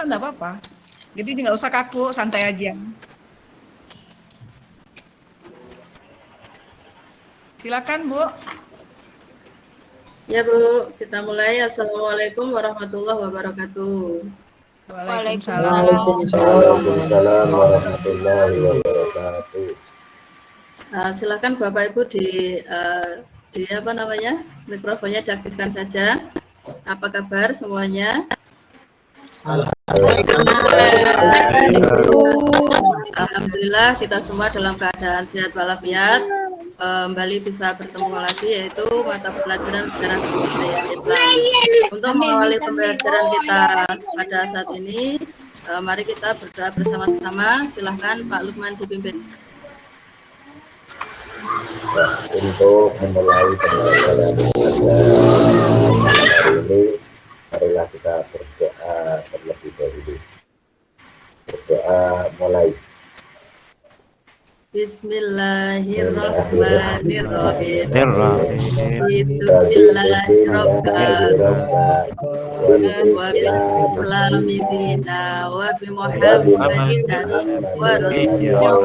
enggak apa-apa. Jadi nggak usah kaku, santai aja. Silakan, Bu. Ya Bu, kita mulai. Assalamualaikum warahmatullahi wabarakatuh. Waalaikumsalam. Waalaikumsalam warahmatullahi wabarakatuh. Silakan Bapak Ibu di apa namanya, mikrofonnya diaktifkan saja. Apa kabar semuanya? Alhamdulillah kita semua dalam keadaan sehat walafiat. Kembali bisa bertemu lagi, yaitu mata pelajaran sejarah kebudayaan Islam. Untuk mengawali pembelajaran kita pada saat ini, mari kita berdoa bersama-sama. Silahkan Pak Lukman dipimpin. Untuk memulai pembelajaran pada hari ini, marilah kita berdoa terlebih dahulu. Berdoa mulai. Bismillahirrahmanirrahim. Bismillahirrahmanirrahim. Wa bi Muhammadin wa rasulillah.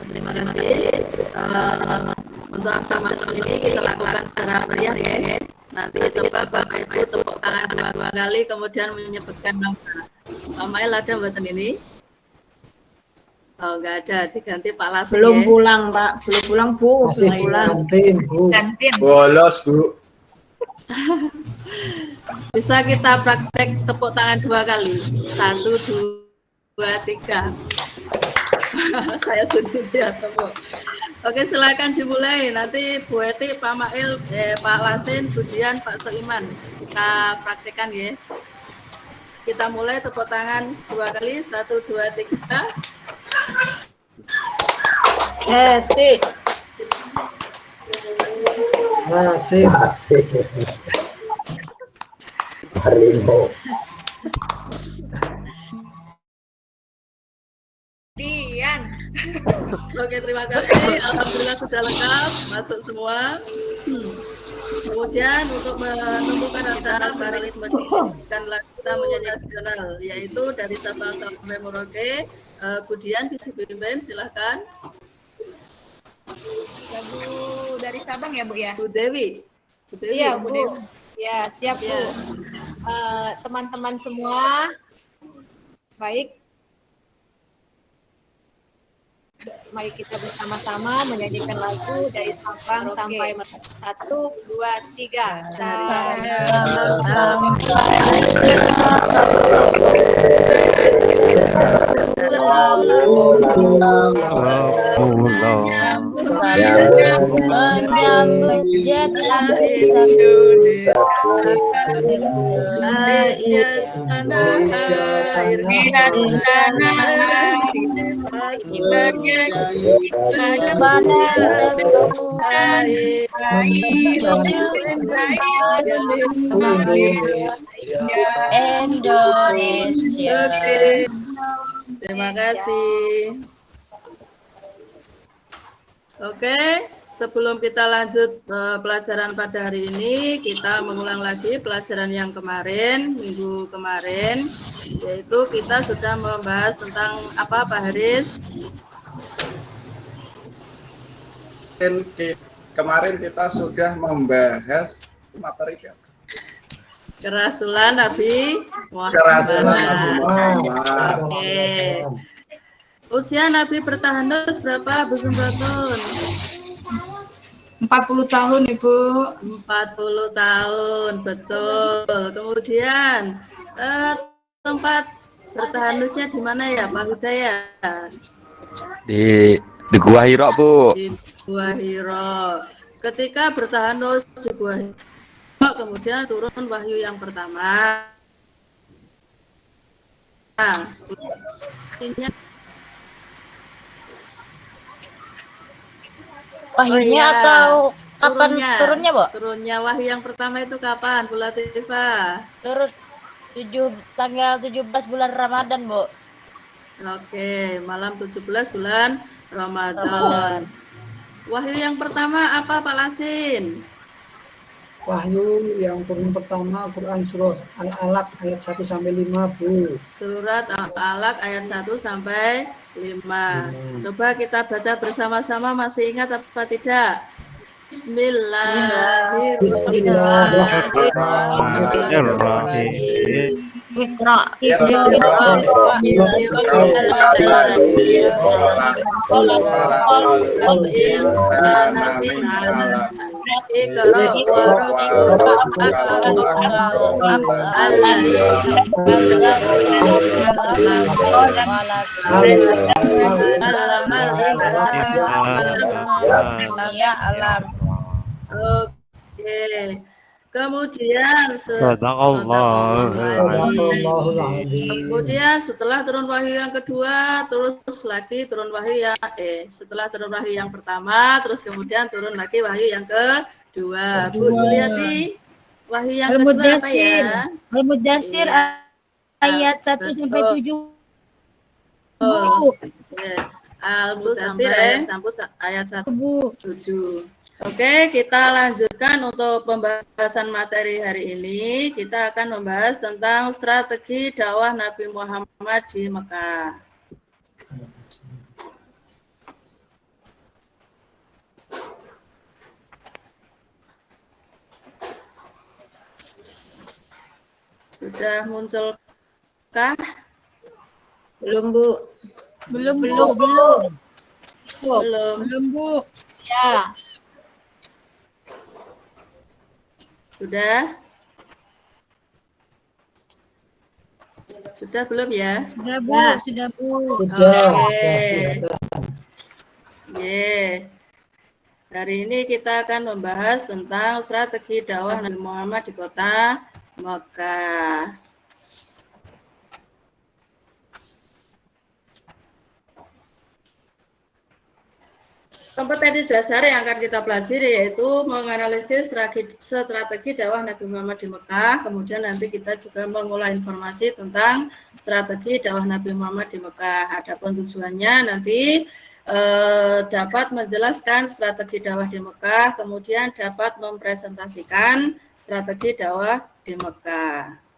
Terima kasih. Untuk aksama ini kita lakukan secara meriah ya. Nanti coba Bapak Ibu tepuk tangan dua kali, kemudian menyebutkan nama. Mail ada buatan ini? Oh, enggak ada, diganti Pak Lasin. Belum pulang, Pak. Belum pulang, Bu. Masih Belum pulang. gantiin. Bolos, Bu. Bisa kita praktek tepuk tangan 2 kali. 1, 2, 3. Saya sendiri ya tepuk. Oke, silakan dimulai. Nanti Bu Eti, Pak Mail, Pak Lasin, kemudian Pak Soiman. Kita praktekkan ya. Kita mulai tepuk tangan 2 kali. 1, 2, 3. Eti. Masih. Harimau. Dian. Oke, terima kasih. Alhamdulillah sudah lengkap, masuk semua. Kemudian untuk menumbuhkan rasa nasionalisme dan kita menyanyi nasional, yaitu dari Sabang sampai Merauke. Budian dipimpin, silahkan. Lagu dari Sabang ya, Bu ya? Bu Dewi. Iya, Bu Dewi. Ya, siap, Bu. Teman-teman semua, baik. Mari kita bersama-sama menyanyikan lagu dari Sabang sampai 1, 2, 3. Menyambut jatah Indonesia tanah air, tanah air, Indonesia. Terima kasih. Oke, sebelum kita lanjut pelajaran pada hari ini, kita mengulang lagi pelajaran yang kemarin, minggu kemarin, yaitu kita sudah membahas tentang apa, Pak Haris? Kemarin kita sudah membahas materi Kerasulan Nabi Muhammad. Kerasulan Nabi Muhammad. Oke. Usia Nabi Pertahanus berapa, Bu Sumbatun? 40 tahun, Ibu. 40 tahun, betul. Kemudian tempat Pertahanusnya di mana ya, Pak Hidayat? Di Gua Hira, Bu. Di Gua Hira. Ketika Pertahanus di Gua Hira, kemudian turun wahyu yang pertama. Nah, ini Wahyunya atau kapan turunnya, Bu? Turunnya wahyu yang pertama itu kapan, Bu Latifah? Turun tanggal 17 bulan Ramadan, Bu. Oke, malam 17 bulan Ramadan. Wahyu yang pertama apa Pak Lasin? Wahyu yang turun pertama Quran surah Al-Alaq ayat 1 sampai 5, Bu. Surat Al-Alaq ayat 1 sampai 5. Coba kita baca bersama-sama, masih ingat apa tidak? Bismillahirrahmanirrahim. Oke. Kemudian kemudian setelah turun wahyu yang kedua, terus lagi turun wahyu yang setelah turun wahyu yang pertama, terus kemudian turun lagi wahyu yang kedua. Bu Juliati, wahyu yang kedua apa ya? Al-Mudaththir ayat 1 sampai 7. Al-Mudaththir ayat 1 7. Oke, kita lanjutkan untuk pembahasan materi hari ini. Kita akan membahas tentang strategi dakwah Nabi Muhammad di Mekah. Sudah munculkah? Belum, Bu. Belum, Bu. Ya. Sudah? Sudah belum ya? Sudah, Bu. Sudah, Bu. Oke. Hari ini kita akan membahas tentang strategi dakwah Nabi Muhammad di kota Mekah. Kompetensi dasar yang akan kita pelajari yaitu menganalisis strategi dakwah Nabi Muhammad di Mekah, kemudian nanti kita juga mengolah informasi tentang strategi dakwah Nabi Muhammad di Mekah. Adapun tujuannya nanti dapat menjelaskan strategi dakwah di Mekah, kemudian dapat mempresentasikan strategi dakwah di Mekah.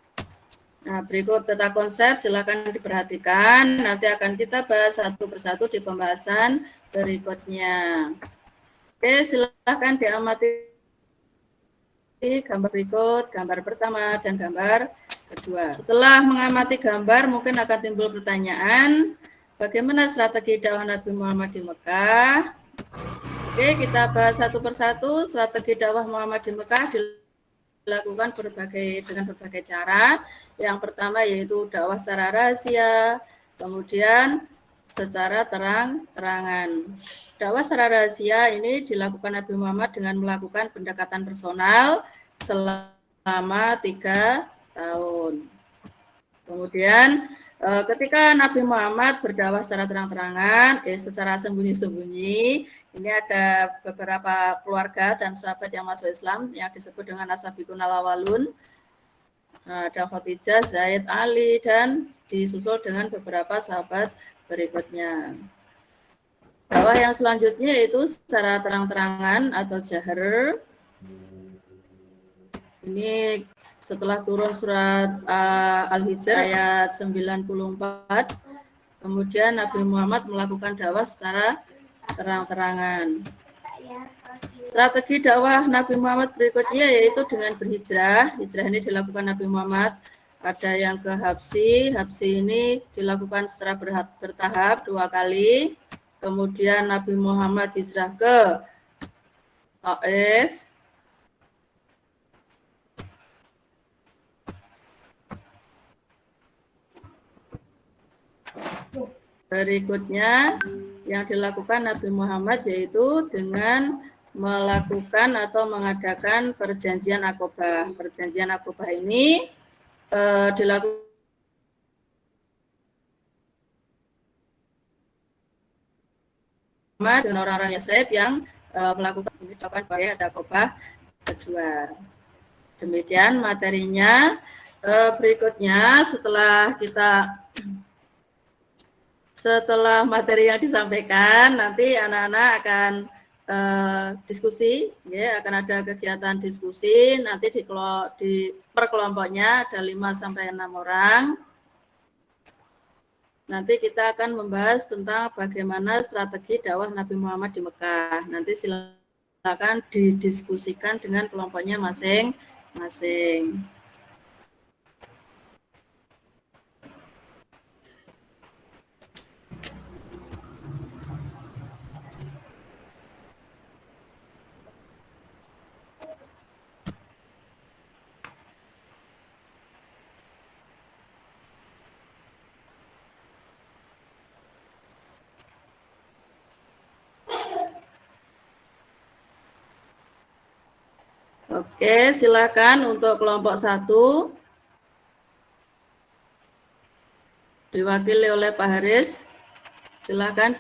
Nah, berikut peta konsep, silakan diperhatikan. Nanti akan kita bahas satu persatu di pembahasan berikutnya. Oke, silakan diamati gambar berikut, gambar pertama dan gambar kedua. Setelah mengamati gambar, mungkin akan timbul pertanyaan, bagaimana strategi dakwah Nabi Muhammad di Mekah? Oke, kita bahas satu persatu. Strategi dakwah Muhammad di Mekah dilakukan dengan berbagai cara. Yang pertama yaitu dakwah secara rahasia, kemudian secara terang-terangan. Dakwah secara rahasia ini dilakukan Nabi Muhammad dengan melakukan pendekatan personal selama 3 tahun. Kemudian ketika Nabi Muhammad berdakwah secara terang-terangan, secara sembunyi-sembunyi, ini ada beberapa keluarga dan sahabat yang masuk Islam yang disebut dengan As-Sabiqun al-Awwalun. Ada Khadijah, Zaid, Ali, dan disusul dengan beberapa sahabat berikutnya. Dakwah yang selanjutnya yaitu secara terang-terangan atau jahar. Ini setelah turun surat Al-Hijr ayat 94, kemudian Nabi Muhammad melakukan dakwah secara terang-terangan. Strategi dakwah Nabi Muhammad berikutnya yaitu dengan berhijrah. Hijrah ini dilakukan Nabi Muhammad. Ada yang ke Habsi. Habsi ini dilakukan secara bertahap 2 kali. Kemudian Nabi Muhammad hijrah ke Taif. Berikutnya yang dilakukan Nabi Muhammad yaitu dengan melakukan atau mengadakan perjanjian Aqobah. Perjanjian Aqobah ini dilakukan dengan orang-orang Yasrib yang melakukan Aqobah kedua. Demikian materinya. Berikutnya setelah kita setelah materi yang disampaikan, nanti anak-anak akan diskusi, ya, akan ada kegiatan diskusi. Nanti di per kelompoknya ada 5 sampai 6 orang. Nanti kita akan membahas tentang bagaimana strategi dakwah Nabi Muhammad di Mekah. Nanti silakan didiskusikan dengan kelompoknya masing-masing. Oke, silakan untuk kelompok 1 diwakili oleh Pak Haris. Silakan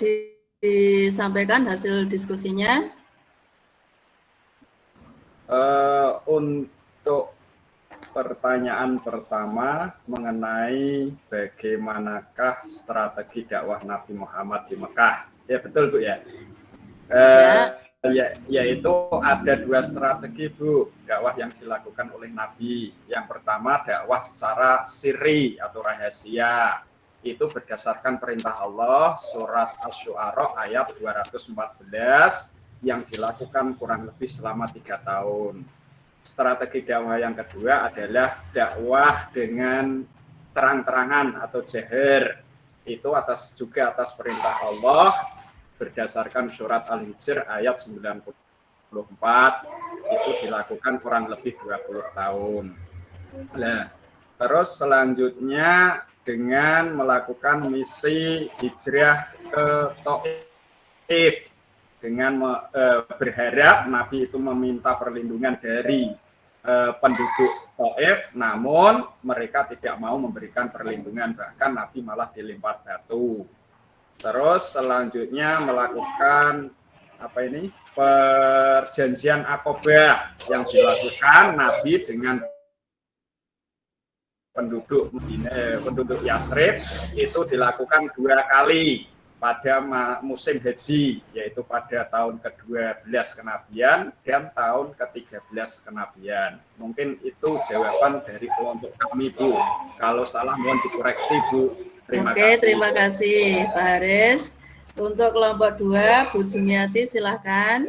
disampaikan hasil diskusinya. Untuk pertanyaan pertama mengenai bagaimanakah strategi dakwah Nabi Muhammad di Mekah. Ya betul Bu ya. Yaitu ada 2 strategi Bu dakwah yang dilakukan oleh Nabi. Yang pertama dakwah secara sirri atau rahasia, itu berdasarkan perintah Allah surat Asy-Syu'ara ayat 214 yang dilakukan kurang lebih selama 3 tahun. Strategi dakwah yang kedua adalah dakwah dengan terang-terangan atau jahar, itu juga atas perintah Allah berdasarkan surat Al-Hijr ayat 94, itu dilakukan kurang lebih 20 tahun. Nah, terus selanjutnya dengan melakukan misi hijrah ke Taif dengan berharap Nabi itu meminta perlindungan dari penduduk Taif, namun mereka tidak mau memberikan perlindungan, bahkan Nabi malah dilempar batu. Terus selanjutnya melakukan perjanjian Aqabah yang dilakukan Nabi dengan penduduk Yasrib, itu dilakukan 2 kali pada musim haji, yaitu pada tahun ke-12 kenabian dan tahun ke-13 kenabian. Mungkin itu jawaban dari kelompok kami Bu. Kalau salah mohon dikoreksi Bu. Terima kasih. Terima kasih Pak Haris. Untuk kelompok 2, Bu Jumiati silahkan.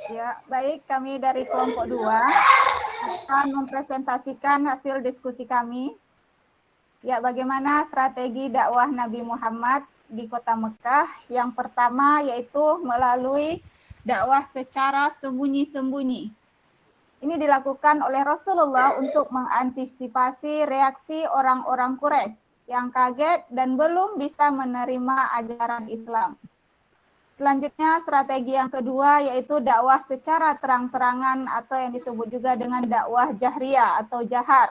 Ya, baik, kami dari kelompok 2 akan mempresentasikan hasil diskusi kami. Ya, bagaimana strategi dakwah Nabi Muhammad di kota Mekah. Yang pertama yaitu melalui dakwah secara sembunyi-sembunyi. Ini dilakukan oleh Rasulullah untuk mengantisipasi reaksi orang-orang Quraisy yang kaget dan belum bisa menerima ajaran Islam. Selanjutnya strategi yang kedua yaitu dakwah secara terang-terangan atau yang disebut juga dengan dakwah jahriyah atau jahar,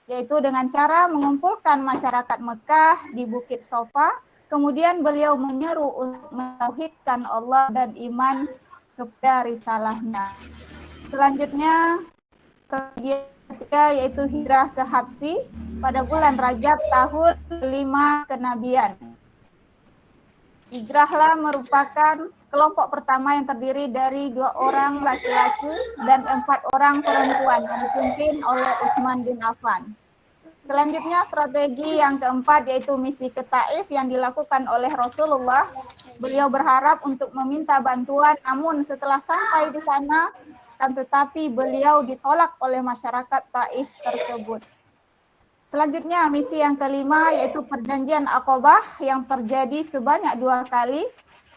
yaitu dengan cara mengumpulkan masyarakat Mekah di Bukit Sofa, kemudian beliau menyeru untuk mentauhidkan Allah dan iman kepada risalahnya. Selanjutnya strategi ketiga yaitu hijrah ke Habsyi pada bulan Rajab tahun 5 kenabian. Hijrahlah merupakan kelompok pertama yang terdiri dari 2 orang laki-laki dan 4 orang perempuan yang dipimpin oleh Utsman bin Affan. Selanjutnya strategi yang keempat yaitu misi ke Taif yang dilakukan oleh Rasulullah. Beliau berharap untuk meminta bantuan, namun setelah sampai di sana tetapi beliau ditolak oleh masyarakat Taif tersebut. Selanjutnya misi yang kelima yaitu perjanjian Aqabah yang terjadi sebanyak 2 kali,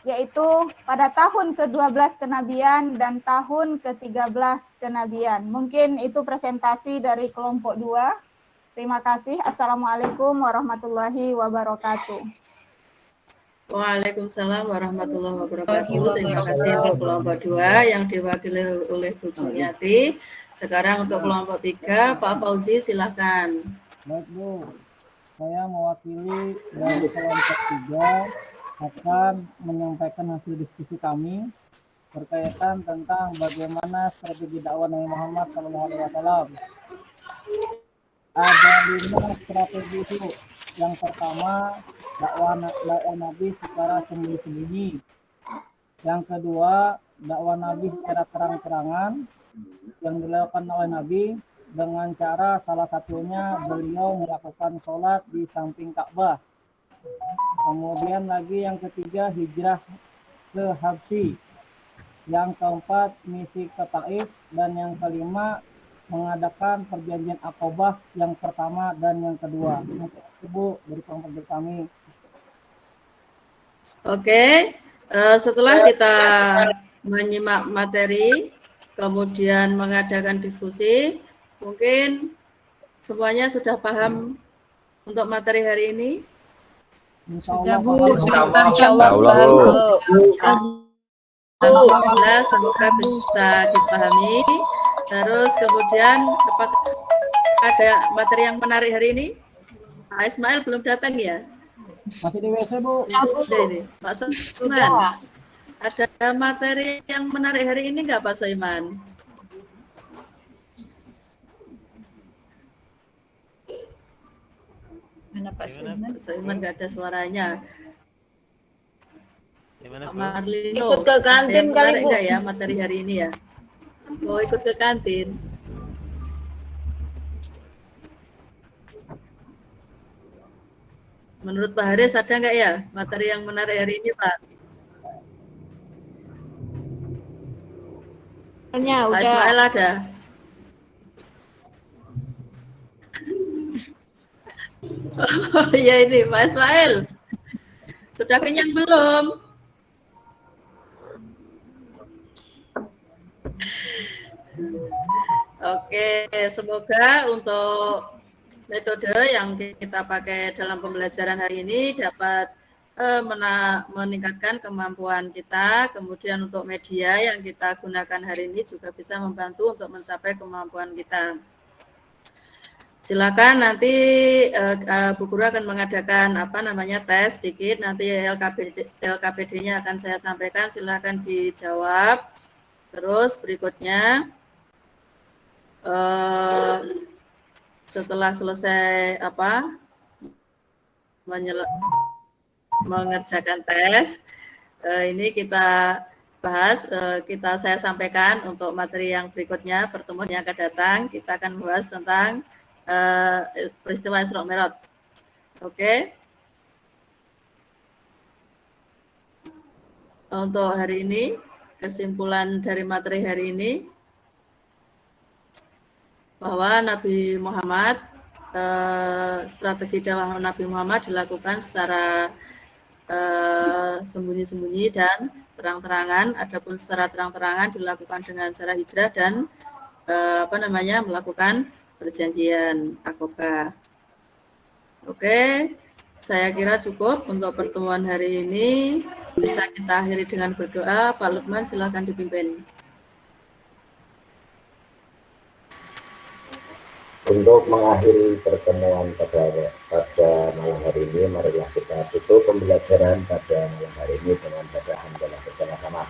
yaitu pada tahun ke-12 kenabian dan tahun ke-13 kenabian. Mungkin itu presentasi dari kelompok 2. Terima kasih. Assalamualaikum warahmatullahi wabarakatuh. Waalaikumsalam warahmatullahi wabarakatuh. Terima kasih untuk kelompok 2 yang diwakili oleh Bu Jumiati. Sekarang untuk kelompok 3, Pak Fauzi silakan. Baik Bu, saya mewakili dari kelompok 3 akan menyampaikan hasil diskusi kami berkaitan tentang bagaimana strategi dakwah Nabi Muhammad SAW. Ada 5 strategi itu. Yang pertama dakwah Nabi secara sembunyi-sembunyi. Yang kedua, dakwah Nabi secara terang-terangan yang dilakukan oleh Nabi dengan cara salah satunya beliau melakukan sholat di samping Ka'bah. Kemudian lagi yang ketiga, hijrah ke Habsyi. Yang keempat, misi ke Taif. Dan yang kelima, mengadakan perjanjian Aqabah yang pertama dan yang kedua. Ibu dari kelompok kami. Oke, setelah kita menyimak materi, kemudian mengadakan diskusi, mungkin semuanya sudah paham untuk materi hari ini? Sudah, Bu. Insyaallah, Bu. Alhamdulillah, semoga bisa dipahami. Terus kemudian apakah ada materi yang menarik hari ini? Pak Ismail belum datang ya? Masih di WC, Bu. Ada ini, Pak Soiman. Ada materi yang menarik hari ini nggak Pak Soiman? Mana Pak Soiman? Pak Soiman nggak ada suaranya. Pak Marlino, Ikut ke kantin ada yang kali, menarik Bu. nggak ya materi hari ini ya? Mau ikut ke kantin? Menurut Pak Haris ada nggak ya materi yang menarik hari ini, Pak? Pak udah. Ismail ada? Oh iya ini Pak Ismail. Sudah kenyang belum? Oke, semoga untuk metode yang kita pakai dalam pembelajaran hari ini dapat meningkatkan kemampuan kita, kemudian untuk media yang kita gunakan hari ini juga bisa membantu untuk mencapai kemampuan kita. Silakan nanti Bu Guru akan mengadakan tes sedikit, nanti LKPD-nya akan saya sampaikan, silakan dijawab. Terus berikutnya setelah selesai mengerjakan tes, ini kita bahas, saya sampaikan untuk materi yang berikutnya, pertemuan yang akan datang, kita akan membahas tentang peristiwa Isra Mi'raj. Oke. Untuk hari ini, kesimpulan dari materi hari ini, bahwa Nabi Muhammad, strategi dakwah Nabi Muhammad dilakukan secara sembunyi-sembunyi dan terang-terangan. Adapun secara terang-terangan dilakukan dengan cara hijrah dan melakukan perjanjian Aqabah. Oke, saya kira cukup untuk pertemuan hari ini. Bisa kita akhiri dengan berdoa. Pak Lukman, silakan dipimpin. Untuk mengakhiri pertemuan pada malam hari ini, marilah kita tutup pembelajaran pada malam hari ini dengan baca hamdalah bersama-sama.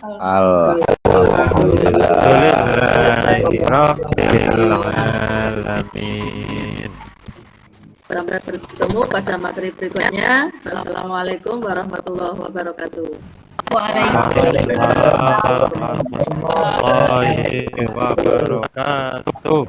Alhamdulillahirrahmanirrahim. Sampai bertemu pada materi berikutnya. Assalamualaikum warahmatullahi wabarakatuh. Waalaikumsalam warahmatullahi wabarakatuh.